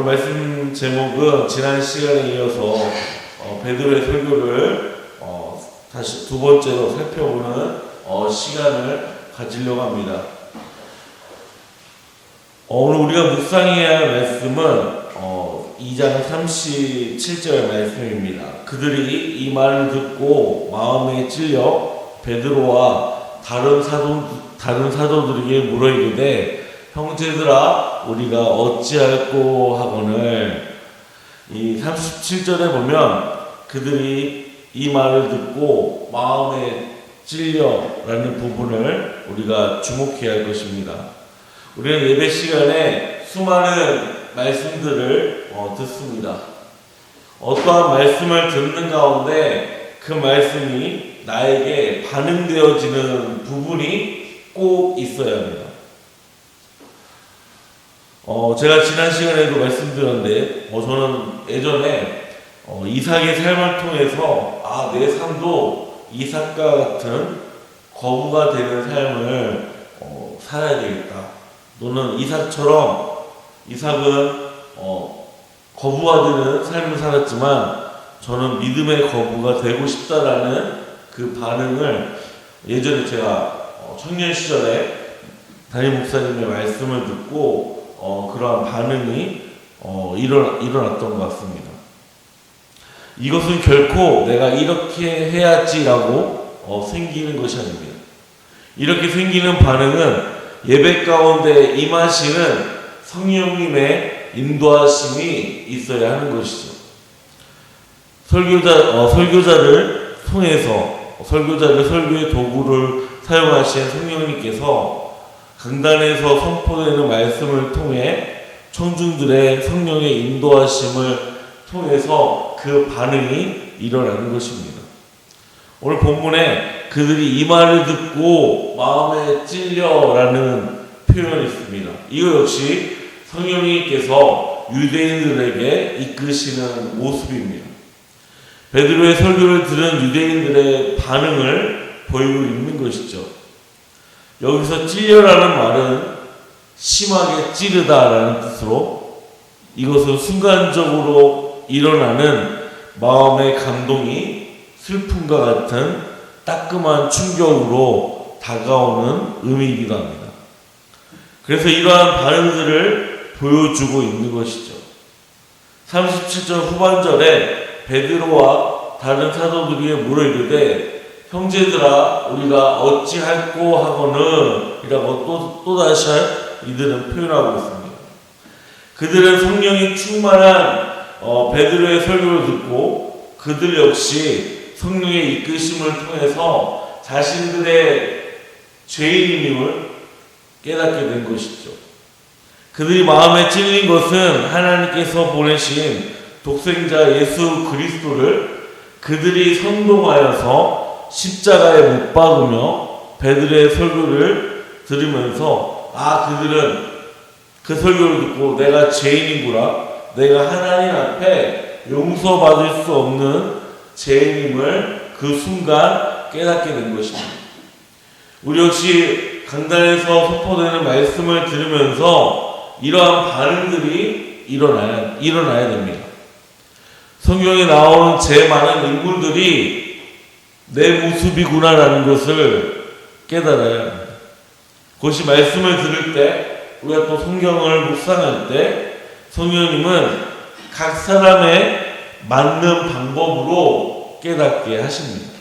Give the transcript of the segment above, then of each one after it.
오늘 말씀 제목은 지난 시간에 이어서 베드로의 설교를 다시 두 번째로 살펴보는 시간을 가지려고 합니다. 오늘 우리가 묵상해야 할 말씀은 2장 37절 말씀입니다. 그들이 이 말을 듣고 마음에 찔려 베드로와 다른 사도들에게 물어 이르되 형제들아 우리가 어찌할꼬 하거늘. 이 37절에 보면 그들이 이 말을 듣고 마음에 찔려라는 부분을 우리가 주목해야 할 것입니다. 우리는 예배 시간에 수많은 말씀들을 듣습니다. 어떠한 말씀을 듣는 가운데 그 말씀이 나에게 반응되어지는 부분이 꼭 있어야 합니다. 제가 지난 시간에도 말씀드렸는데, 저는 예전에 이삭의 삶을 통해서 내 삶도 이삭과 같은 거부가 되는 삶을 살아야 되겠다. 너는 이삭은 거부가 되는 삶을 살았지만 저는 믿음의 거부가 되고 싶다라는 그 반응을 예전에 제가 청년 시절에 담임 목사님의 말씀을 듣고 그러한 반응이 일어났던 것 같습니다. 이것은 결코 내가 이렇게 해야지라고 생기는 것이 아닙니다. 이렇게 생기는 반응은 예배 가운데 임하시는 성령님의 인도하심이 있어야 하는 것이죠. 설교자를 통해서 설교의 도구를 사용하신 성령님께서 강단에서 선포되는 말씀을 통해 청중들의 성령의 인도하심을 통해서 그 반응이 일어나는 것입니다. 오늘 본문에 그들이 이 말을 듣고 마음에 찔려라는 표현이 있습니다. 이거 역시 성령님께서 유대인들에게 이끄시는 모습입니다. 베드로의 설교를 들은 유대인들의 반응을 보이고 있는 것이죠. 여기서 찔려라는 말은 심하게 찌르다라는 뜻으로 이것은 순간적으로 일어나는 마음의 감동이 슬픔과 같은 따끔한 충격으로 다가오는 의미이기도 합니다. 그래서 이러한 반응들을 보여주고 있는 것이죠. 37절 후반절에 베드로와 다른 사도들에게 물어 이르되 형제들아 우리가 어찌할꼬 하거늘 이라고 또다시 이들은 표현하고 있습니다. 그들은 성령이 충만한 베드로의 설교를 듣고 그들 역시 성령의 이끄심을 통해서 자신들의 죄인임을 깨닫게 된 것이죠. 그들이 마음에 찔린 것은 하나님께서 보내신 독생자 예수 그리스도를 그들이 선동하여서 십자가에 못 박으며 베드로의 설교를 들으면서 그들은 그 설교를 듣고 내가 죄인이구나, 내가 하나님 앞에 용서받을 수 없는 죄인임을 그 순간 깨닫게 된 것입니다. 우리 역시 강단에서 선포되는 말씀을 들으면서 이러한 반응들이 일어나야 됩니다. 성경에 나오는 제 많은 인물들이 내 모습이구나라는 것을 깨달아야 합니다. 그것이 말씀을 들을 때, 우리가 또 성경을 묵상할 때 성령님은 각 사람의 맞는 방법으로 깨닫게 하십니다.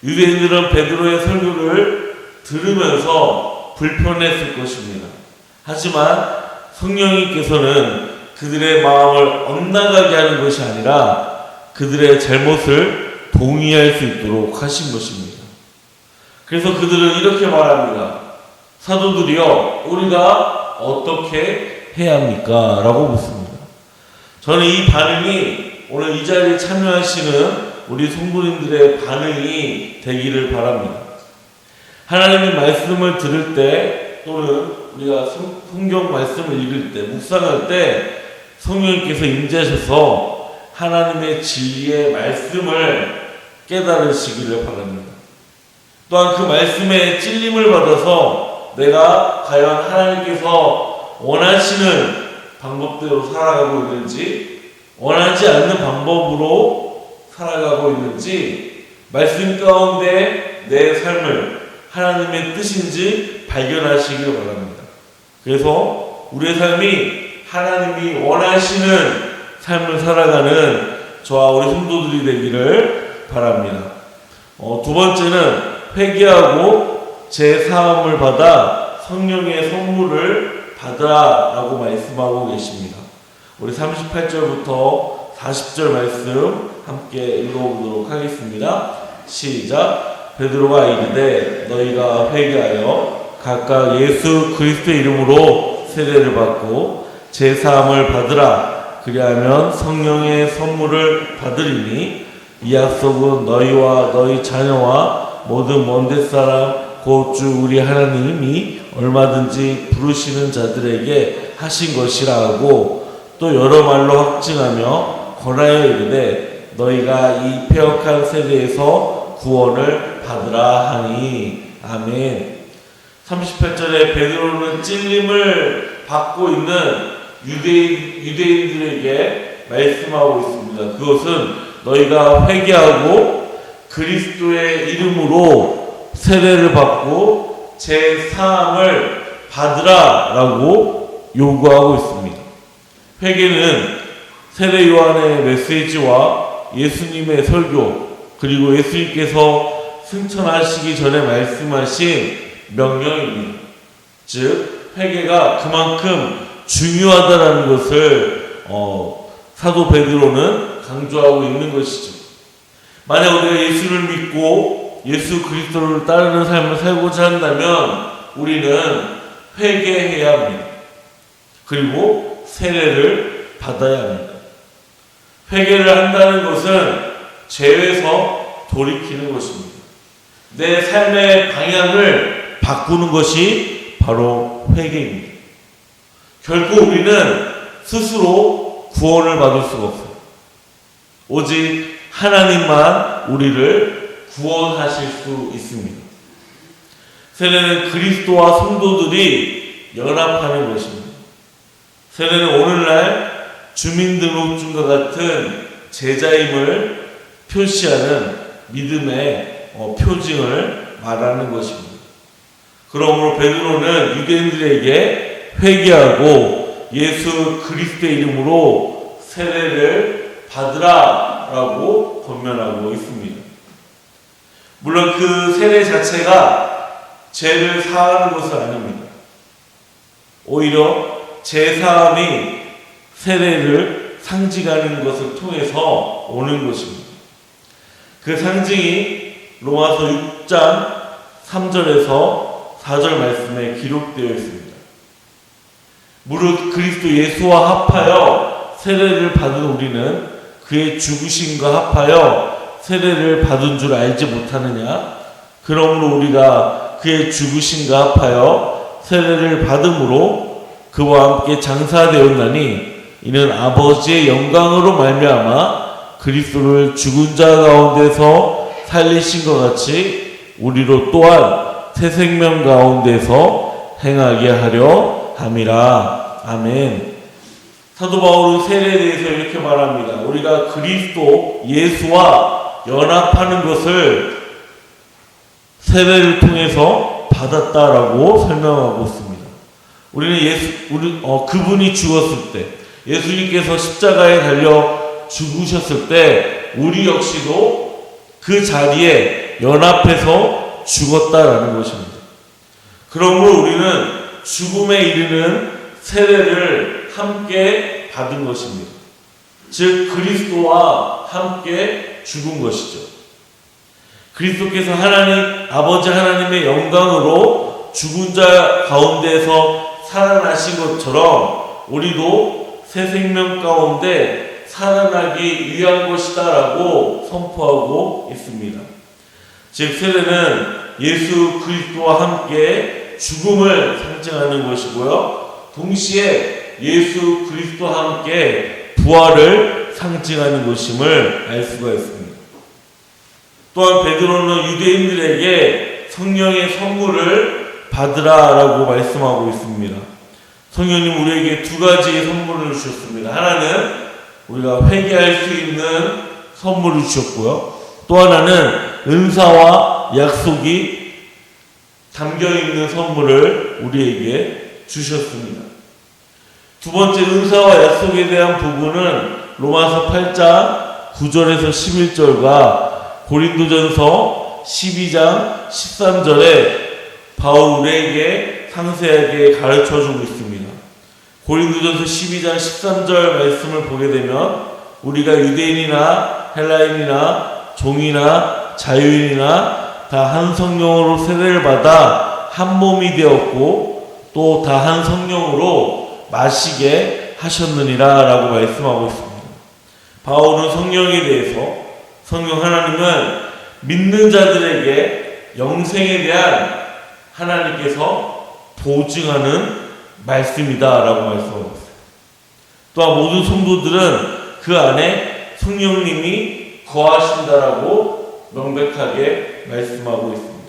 유대인들은 베드로의 설교를 들으면서 불편했을 것입니다. 하지만 성령님께서는 그들의 마음을 엇나가게 하는 것이 아니라 그들의 잘못을 동의할 수 있도록 하신 것입니다. 그래서 그들은 이렇게 말합니다. 사도들이여 우리가 어떻게 해야 합니까? 라고 묻습니다. 저는 이 반응이 오늘 이 자리에 참여하시는 우리 성도님들의 반응이 되기를 바랍니다. 하나님의 말씀을 들을 때 또는 우리가 성경 말씀을 읽을 때 묵상할 때 성령님께서 임재하셔서 하나님의 진리의 말씀을 깨달으시기를 바랍니다. 또한 그 말씀에 찔림을 받아서 내가 과연 하나님께서 원하시는 방법대로 살아가고 있는지, 원하지 않는 방법으로 살아가고 있는지, 말씀 가운데 내 삶을 하나님의 뜻인지 발견하시길 바랍니다. 그래서 우리의 삶이 하나님이 원하시는 삶을 살아가는 저와 우리 성도들이 되기를 바랍니다. 두 번째는 회개하고 제 사함을 받아 성령의 선물을 받으라라고 말씀하고 계십니다. 우리 38절부터 40절 말씀 함께 읽어보도록 하겠습니다. 시작. 베드로가 이르되 너희가 회개하여 각각 예수 그리스도의 이름으로 세례를 받고 제 사함을 받으라. 그리하면 성령의 선물을 받으리니 이 약속은 너희와 너희 자녀와 모든 먼데 사람 곧 주 우리 하나님이 얼마든지 부르시는 자들에게 하신 것이라 하고, 또 여러 말로 확증하며 권하여 이르되 너희가 이 패역한 세대에서 구원을 받으라 하니. 아멘. 38절에 베드로는 찔림을 받고 있는 유대인들에게 말씀하고 있습니다. 그것은 너희가 회개하고 그리스도의 이름으로 세례를 받고 제 사함을 받으라 라고 요구하고 있습니다. 회개는 세례 요한의 메시지와 예수님의 설교, 그리고 예수님께서 승천하시기 전에 말씀하신 명령입니다. 즉 회개가 그만큼 중요하다는 것을 사도 베드로는 강조하고 있는 것이죠. 만약 우리가 예수를 믿고 예수 그리스도를 따르는 삶을 살고자 한다면 우리는 회개해야 합니다. 그리고 세례를 받아야 합니다. 회개를 한다는 것은 죄에서 돌이키는 것입니다. 내 삶의 방향을 바꾸는 것이 바로 회개입니다. 결국 우리는 스스로 구원을 받을 수가 없어요. 오직 하나님만 우리를 구원하실 수 있습니다. 세례는 그리스도와 성도들이 연합하는 것입니다. 세례는 오늘날 주민등록증과 같은 제자임을 표시하는 믿음의 표징을 말하는 것입니다. 그러므로 베드로는 유대인들에게 회개하고 예수 그리스도의 이름으로 세례를 받으라라고 권면하고 있습니다. 물론 그 세례 자체가 죄를 사하는 것은 아닙니다. 오히려 제사함이 세례를 상징하는 것을 통해서 오는 것입니다. 그 상징이 로마서 6장 3절에서 4절 말씀에 기록되어 있습니다. 무릇 그리스도 예수와 합하여 세례를 받은 우리는 그의 죽으심과 합하여 세례를 받은 줄 알지 못하느냐? 그러므로 우리가 그의 죽으심과 합하여 세례를 받음으로 그와 함께 장사되었나니 이는 아버지의 영광으로 말미암아 그리스도를 죽은 자 가운데서 살리신 것 같이 우리로 또한 새 생명 가운데서 행하게 하려 함이라. 아멘. 사도 바울은 세례에 대해서 이렇게 말합니다. 우리가 그리스도 예수와 연합하는 것을 세례를 통해서 받았다라고 설명하고 있습니다. 우리는 그분이 죽었을 때, 예수님께서 십자가에 달려 죽으셨을 때 우리 역시도 그 자리에 연합해서 죽었다라는 것입니다. 그러므로 우리는 죽음에 이르는 세례를 함께 받은 것입니다. 즉 그리스도와 함께 죽은 것이죠. 그리스도께서 아버지 하나님의 영광으로 죽은 자 가운데서 살아나신 것처럼 우리도 새 생명 가운데 살아나기 위한 것이다라고 선포하고 있습니다. 즉 세례는 예수 그리스도와 함께 죽음을 상징하는 것이고요. 동시에 예수 그리스도와 함께 부활을 상징하는 것임을 알 수가 있습니다. 또한 베드로는 유대인들에게 성령의 선물을 받으라라고 말씀하고 있습니다. 성령님 우리에게 두 가지의 선물을 주셨습니다. 하나는 우리가 회개할 수 있는 선물을 주셨고요. 또 하나는 은사와 약속이 담겨있는 선물을 우리에게 주셨습니다. 두 번째 은사와 약속에 대한 부분은 로마서 8장 9절에서 11절과 고린도전서 12장 13절에 바울에게 상세하게 가르쳐주고 있습니다. 고린도전서 12장 13절 말씀을 보게 되면 우리가 유대인이나 헬라인이나 종이나 자유인이나 다 한 성령으로 세례를 받아 한 몸이 되었고 또 다 한 성령으로 마시게 하셨느니라 라고 말씀하고 있습니다. 바울은 성령에 대해서 성령 하나님은 믿는 자들에게 영생에 대한 하나님께서 보증하는 말씀이다 라고 말씀하고 있어요. 또한 모든 성도들은 그 안에 성령님이 거하신다라고 명백하게 말씀하고 있습니다.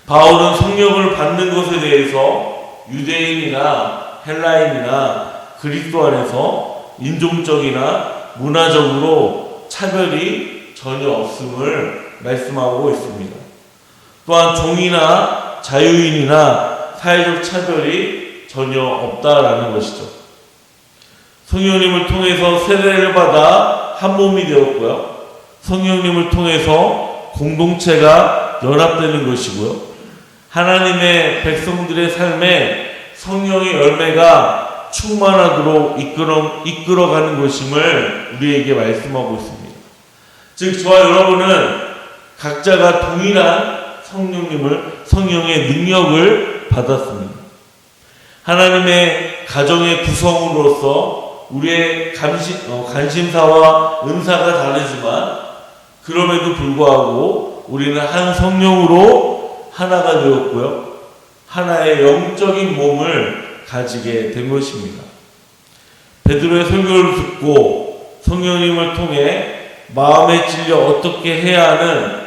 바울은 성령을 받는 것에 대해서 유대인이나 헬라인이나 그리스도 안에서 인종적이나 문화적으로 차별이 전혀 없음을 말씀하고 있습니다. 또한 종이나 자유인이나 사회적 차별이 전혀 없다라는 것이죠. 성령님을 통해서 세례를 받아 한 몸이 되었고요. 성령님을 통해서 공동체가 연합되는 것이고요. 하나님의 백성들의 삶에 성령의 열매가 충만하도록 이끌어가는 것임을 우리에게 말씀하고 있습니다. 즉 저와 여러분은 각자가 동일한 성령의 능력을 받았습니다. 하나님의 가정의 구성으로서 우리의 관심사와 은사가 다르지만 그럼에도 불구하고 우리는 한 성령으로 하나가 되었고요. 하나의 영적인 몸을 가지게 된 것입니다. 베드로의 설교를 듣고 성령님을 통해 마음에 찔려 어떻게 해야 하는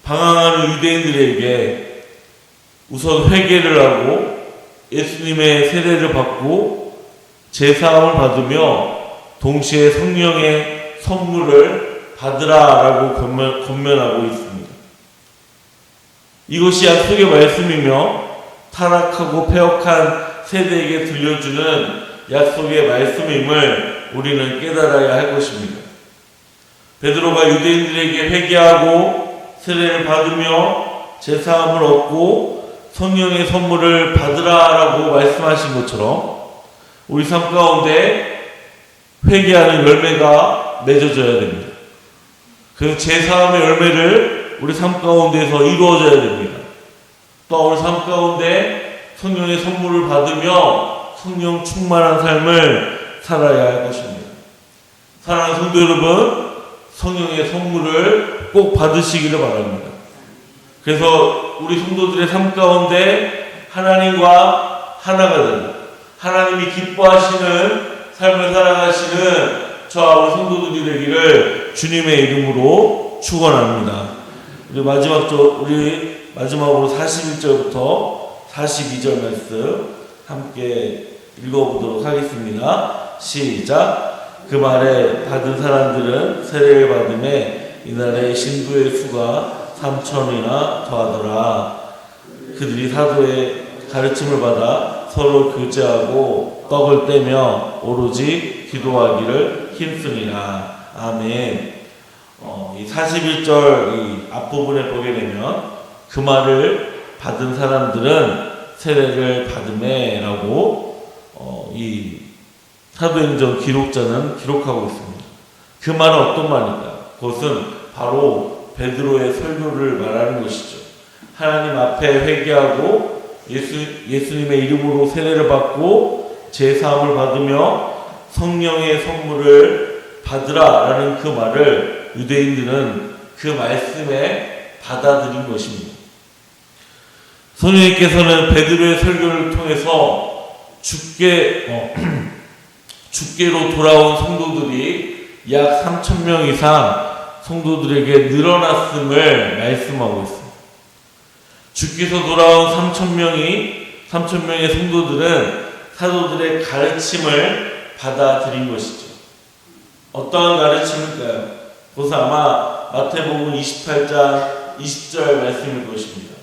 방황하는 유대인들에게 우선 회개를 하고 예수님의 세례를 받고 제사함을 받으며 동시에 성령의 선물을 받으라라고 권면하고 있습니다. 이것이 약속의 말씀이며 타락하고 패역한 세대에게 들려주는 약속의 말씀임을 우리는 깨달아야 할 것입니다. 베드로가 유대인들에게 회개하고 세례를 받으며 제사함을 얻고 성령의 선물을 받으라라고 말씀하신 것처럼 우리 삶 가운데 회개하는 열매가 맺어져야 됩니다. 그 제사함의 열매를 우리 삶 가운데서 이루어져야 됩니다. 또 우리 삶 가운데 성령의 선물을 받으며 성령 충만한 삶을 살아야 할 것입니다. 사랑하는 성도 여러분, 성령의 선물을 꼭 받으시기를 바랍니다. 그래서 우리 성도들의 삶 가운데 하나님과 하나가 되는, 하나님이 기뻐하시는 삶을 살아가시는 저와 우리 성도들이 되기를 주님의 이름으로 축원합니다. 우리 마지막으로 41절부터 42절 말씀 함께 읽어보도록 하겠습니다. 시작. 그 말에 받은 사람들은 세례를 받음에 이날에 신부의 수가 3,000이나 더하더라. 그들이 사도의 가르침을 받아 서로 교제하고 떡을 떼며 오로지 기도하기를 힘쓰니라. 아멘. 이 41절 이 앞부분에 보게 되면 그 말을 받은 사람들은 세례를 받음에 라고 이 사도행전 기록자는 기록하고 있습니다. 그 말은 어떤 말일까요? 그것은 바로 베드로의 설교를 말하는 것이죠. 하나님 앞에 회개하고 예수님의 이름으로 세례를 받고 제사함을 받으며 성령의 선물을 받으라라는 그 말을 유대인들은 그 말씀에 받아들인 것입니다. 성령님께서는 베드로의 설교를 통해서 주께로 돌아온 성도들이 약 3,000명 이상 성도들에게 늘어났음을 말씀하고 있습니다. 주께서 돌아온 3,000명의 성도들은 사도들의 가르침을 받아들인 것이죠. 어떠한 가르침일까요? 그것은 아마 마태복음 28장 20절 말씀일 것입니다.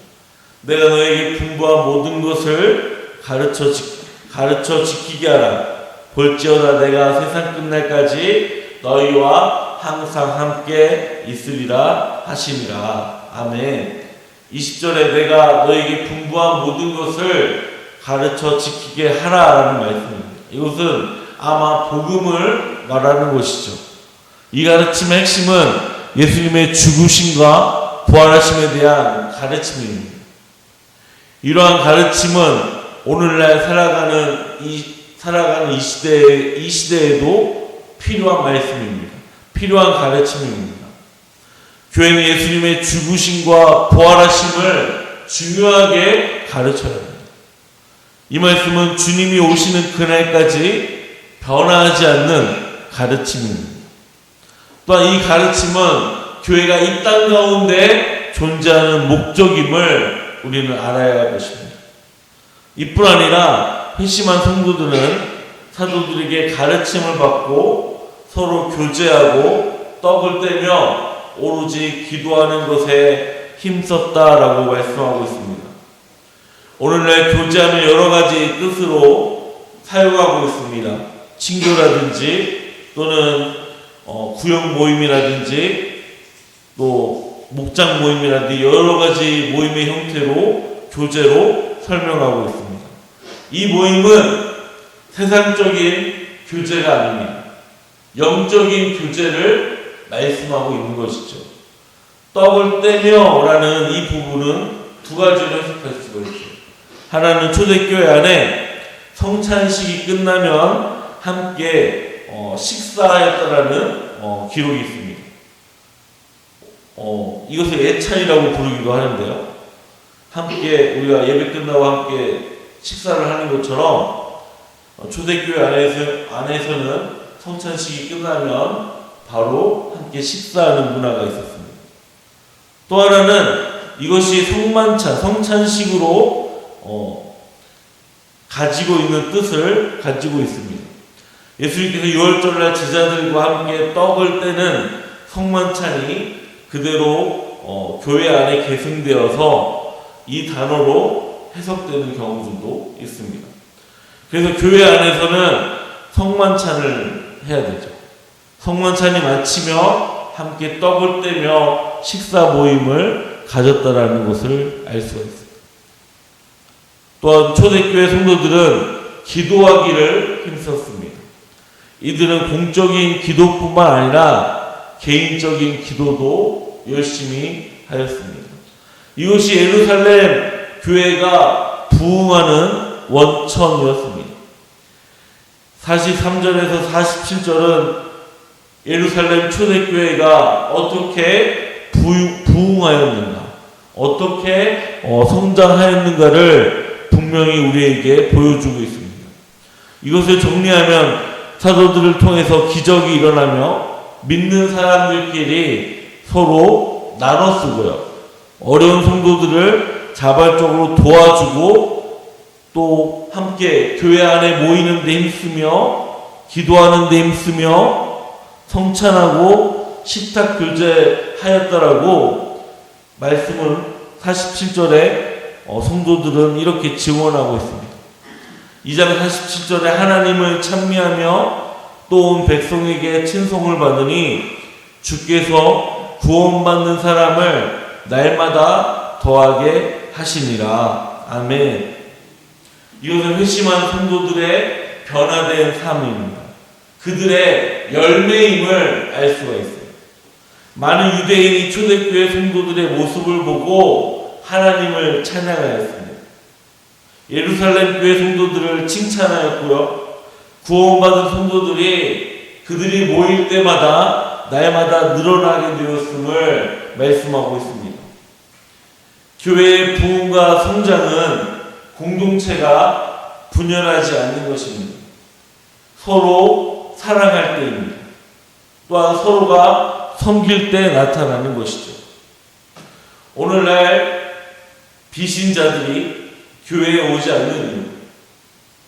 내가 너에게 분부한 모든 것을 가르쳐 지키게 하라. 볼지어다 내가 세상 끝날까지 너희와 항상 함께 있으리라 하시니라. 아멘. 20절에 내가 너에게 분부한 모든 것을 가르쳐 지키게 하라라는 말씀입니다. 이것은 아마 복음을 말하는 것이죠. 이 가르침의 핵심은 예수님의 죽으심과 부활하심에 대한 가르침입니다. 이러한 가르침은 오늘날 살아가는 이 시대에도 필요한 말씀입니다. 필요한 가르침입니다. 교회는 예수님의 죽으심과 부활하심을 중요하게 가르쳐야 합니다. 이 말씀은 주님이 오시는 그날까지 변화하지 않는 가르침입니다. 또한 이 가르침은 교회가 이 땅 가운데 존재하는 목적임을 우리는 알아야 할 것입니다. 이뿐 아니라 회심한 성도들은 사도들에게 가르침을 받고 서로 교제하고 떡을 떼며 오로지 기도하는 것에 힘썼다라고 말씀하고 있습니다. 오늘날 교제하는 여러 가지 뜻으로 사용하고 있습니다. 친교라든지 또는 구역 모임이라든지 또 목장 모임이라든지 여러 가지 모임의 형태로 교제로 설명하고 있습니다. 이 모임은 세상적인 교제가 아닙니다. 영적인 교제를 말씀하고 있는 것이죠. 떡을 떼며 라는 이 부분은 두 가지로 해석할 수가 있죠. 하나는 초대교회 안에 성찬식이 끝나면 함께 식사하였다라는 기록이 있습니다. 이것을 예찬이라고 부르기도 하는데요. 함께 우리가 예배 끝나고 함께 식사를 하는 것처럼 초대교회 안에서는 성찬식이 끝나면 바로 함께 식사하는 문화가 있었습니다. 또 하나는 이것이 성찬식으로 가지고 있는 뜻을 가지고 있습니다. 예수님께서 6월절날 제자들과 함께 떡을 떼는 성만찬이 그대로 교회 안에 계승되어서 이 단어로 해석되는 경우들도 있습니다. 그래서 교회 안에서는 성만찬을 해야 되죠. 성만찬이 마치며 함께 떡을 떼며 식사 모임을 가졌다라는 것을 알 수가 있습니다. 또한 초대교회 성도들은 기도하기를 힘썼습니다. 이들은 공적인 기도뿐만 아니라 개인적인 기도도 열심히 하였습니다. 이것이 예루살렘 교회가 부흥하는 원천이었습니다. 43절에서 47절은 예루살렘 초대교회가 어떻게 부흥하였는가, 어떻게 성장하였는가를 분명히 우리에게 보여주고 있습니다. 이것을 정리하면 사도들을 통해서 기적이 일어나며 믿는 사람들끼리 서로 나눠 쓰고요. 어려운 성도들을 자발적으로 도와주고 또 함께 교회 안에 모이는 데 힘쓰며 기도하는 데 힘쓰며 성찬하고 식탁 교제하였다라고 말씀을 47절에 성도들은 이렇게 증언하고 있습니다. 2장 47절에 하나님을 찬미하며 또 온 백성에게 친송을 받으니 주께서 구원받는 사람을 날마다 더하게 하시니라. 아멘. 이것은 회심한 성도들의 변화된 삶입니다. 그들의 열매임을 알 수가 있어요. 많은 유대인이 초대교회 성도들의 모습을 보고 하나님을 찬양하였습니다. 예루살렘 교회 성도들을 칭찬하였고요. 구원받은 성도들이 그들이 모일 때마다 날마다 늘어나게 되었음을 말씀하고 있습니다. 교회의 부흥과 성장은 공동체가 분열하지 않는 것입니다. 서로 사랑할 때입니다. 또한 서로가 섬길 때 나타나는 것이죠. 오늘날 비신자들이 교회에 오지 않는 이유,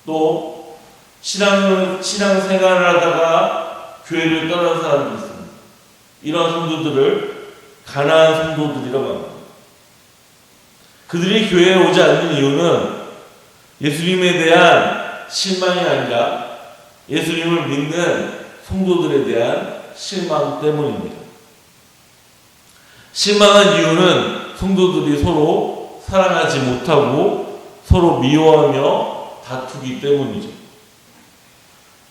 또 신앙생활을 하다가 교회를 떠난 사람도 있습니다. 이런 성도들을 가난한 성도들이라고 합니다. 그들이 교회에 오지 않는 이유는 예수님에 대한 실망이 아니라 예수님을 믿는 성도들에 대한 실망 때문입니다. 실망한 이유는 성도들이 서로 사랑하지 못하고 서로 미워하며 다투기 때문이죠.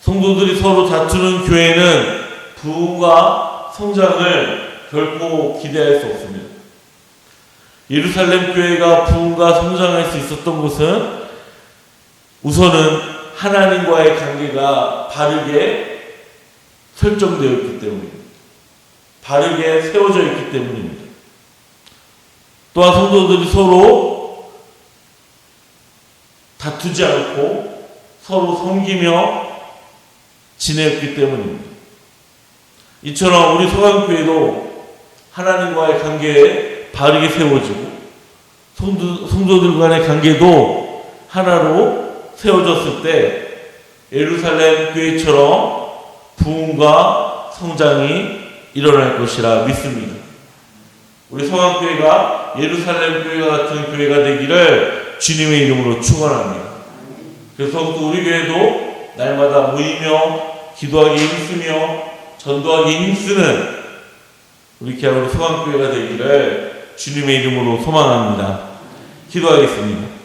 성도들이 서로 다투는 교회는 부흥과 성장을 결코 기대할 수 없습니다. 예루살렘 교회가 부흥과 성장할 수 있었던 것은 우선은 하나님과의 관계가 바르게 설정되어 있기 때문입니다. 바르게 세워져 있기 때문입니다. 또한 성도들이 서로 다투지 않고 서로 섬기며 지냈기 때문입니다. 이처럼 우리 소강교회도 하나님과의 관계에 바르게 세워지고 성도들 간의 관계도 하나로 세워졌을 때 예루살렘 교회처럼 부흥과 성장이 일어날 것이라 믿습니다. 우리 소강교회가 예루살렘 교회와 같은 교회가 되기를 주님의 이름으로 축원합니다. 그래서 또 우리 교회도 날마다 모이며 기도하기 힘쓰며 전도하기 힘쓰는 우리 소강교회가 되기를 주님의 이름으로 소망합니다. 기도하겠습니다.